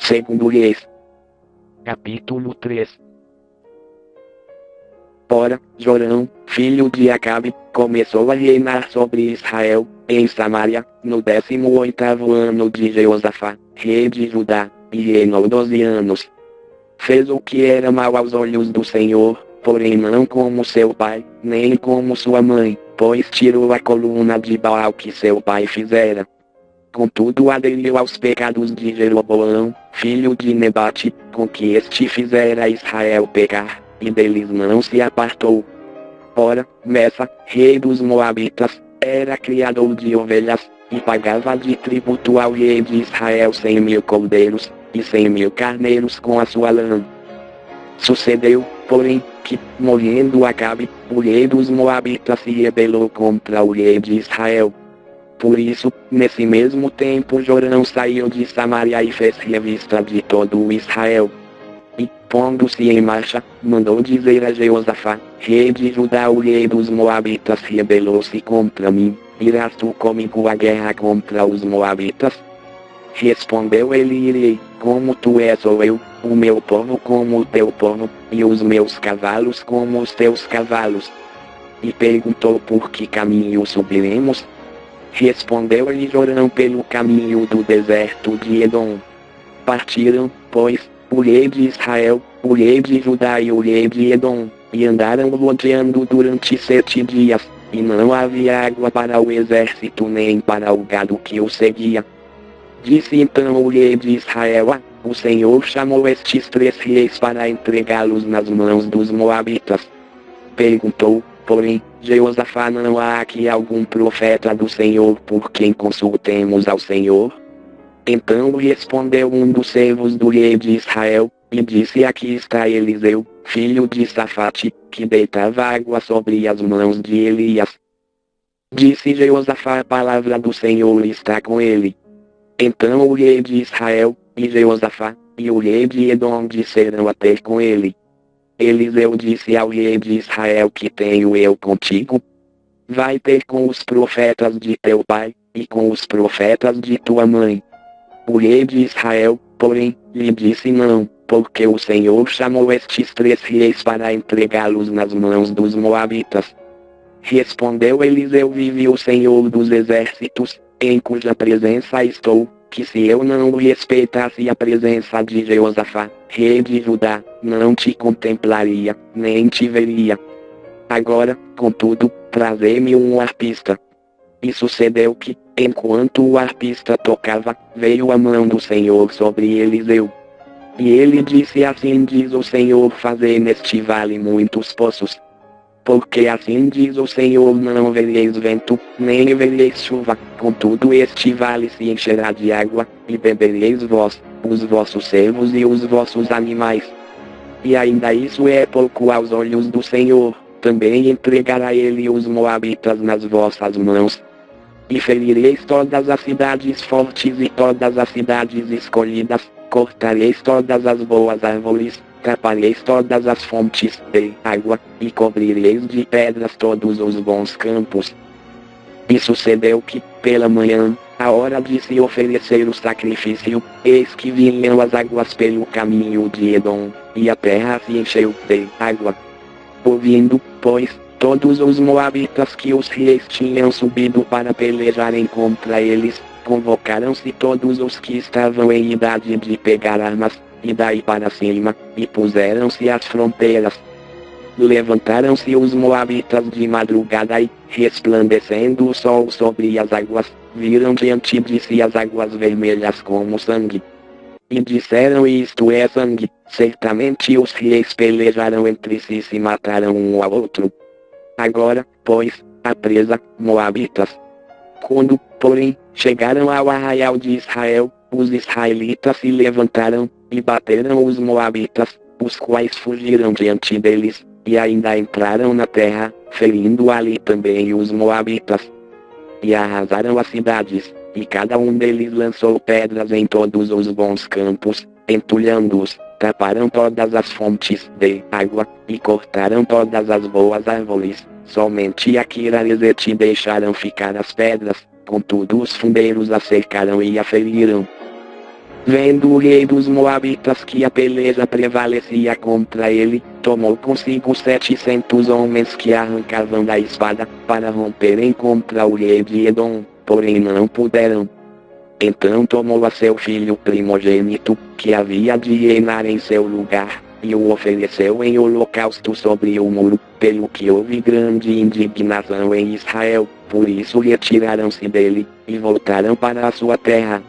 Segundo Reis. Capítulo 3. Ora, Jorão, filho de Acabe, começou a reinar sobre Israel, em Samaria, no 18º ano de Jeosafá, rei de Judá, e reinou 12 anos. Fez o que era mal aos olhos do Senhor, porém não como seu pai, nem como sua mãe, pois tirou a coluna de Baal que seu pai fizera. Contudo aderiu aos pecados de Jeroboão, filho de Nebate, com que este fizera Israel pecar, e deles não se apartou. Ora, Messa, rei dos Moabitas, era criador de ovelhas, e pagava de tributo ao rei de Israel 100.000 cordeiros, e 100.000 carneiros com a sua lã. Sucedeu, porém, que, morrendo Acabe, o rei dos Moabitas se rebelou contra o rei de Israel. Por isso, nesse mesmo tempo Jorão saiu de Samaria e fez revista de todo o Israel. E, pondo-se em marcha, mandou dizer a Jeosafá, rei de Judá: o rei dos Moabitas rebelou-se contra mim, irás tu comigo à guerra contra os Moabitas? Respondeu ele: irei, como tu és sou eu, o meu povo como o teu povo, e os meus cavalos como os teus cavalos. E perguntou: por que caminho subiremos? Respondeu-lhe Jorão: pelo caminho do deserto de Edom. Partiram, pois, o rei de Israel, o rei de Judá e o rei de Edom, e andaram rodeando durante 7 dias, e não havia água para o exército nem para o gado que o seguia. Disse então o rei de Israel: o Senhor chamou estes 3 reis para entregá-los nas mãos dos Moabitas. Perguntou, porém, Jeosafá: não há aqui algum profeta do Senhor por quem consultemos ao Senhor? Então respondeu um dos servos do rei de Israel, e disse: aqui está Eliseu, filho de Safate, que deitava água sobre as mãos de Elias. Disse Jeosafá: a palavra do Senhor está com ele. Então o rei de Israel, e Jeosafá, e o rei de Edom disseram a ter com ele. Eliseu disse ao rei de Israel: que tenho eu contigo? Vai ter com os profetas de teu pai, e com os profetas de tua mãe. O rei de Israel, porém, lhe disse: não, porque o Senhor chamou estes 3 reis para entregá-los nas mãos dos Moabitas. Respondeu Eliseu: vive o Senhor dos exércitos, em cuja presença estou, que se eu não respeitasse a presença de Jeosafá, rei de Judá, não te contemplaria, nem te veria. Agora, contudo, trazei-me um arpista. E sucedeu que, enquanto o arpista tocava, veio a mão do Senhor sobre Eliseu. E ele disse: assim diz o Senhor, fazei neste vale muitos poços. Porque assim diz o Senhor: não vereis vento, nem vereis chuva, contudo este vale se encherá de água, e bebereis vós, os vossos servos e os vossos animais. E ainda isso é pouco aos olhos do Senhor, também entregará ele os Moabitas nas vossas mãos. E ferireis todas as cidades fortes e todas as cidades escolhidas, cortareis todas as boas árvores, tapareis todas as fontes de água, e cobrireis de pedras todos os bons campos. E sucedeu que, pela manhã, à hora de se oferecer o sacrifício, eis que vinham as águas pelo caminho de Edom, e a terra se encheu de água. Ouvindo, pois, todos os moabitas que os reis tinham subido para pelejarem contra eles, convocaram-se todos os que estavam em idade de pegar armas, e daí para cima, e puseram-se às fronteiras. Levantaram-se os moabitas de madrugada e, resplandecendo o sol sobre as águas, viram diante de si as águas vermelhas como sangue. E disseram: isto é sangue. Certamente os reis pelejaram entre si e se mataram um ao outro. Agora, pois, a presa, moabitas. Quando, porém, chegaram ao arraial de Israel, os israelitas se levantaram, e bateram os moabitas, os quais fugiram diante deles, e ainda entraram na terra, ferindo ali também os moabitas. E arrasaram as cidades, e cada um deles lançou pedras em todos os bons campos, entulhando-os, taparam todas as fontes de água, e cortaram todas as boas árvores, somente a Kiraresete deixaram ficar as pedras, contudo os fundeiros a cercaram e a feriram. Vendo o rei dos Moabitas que a peleja prevalecia contra ele, tomou consigo 700 homens que arrancavam da espada, para romperem contra o rei de Edom, porém não puderam. Então tomou a seu filho primogênito, que havia de reinar em seu lugar, e o ofereceu em holocausto sobre o muro, pelo que houve grande indignação em Israel, por isso retiraram-se dele, e voltaram para a sua terra.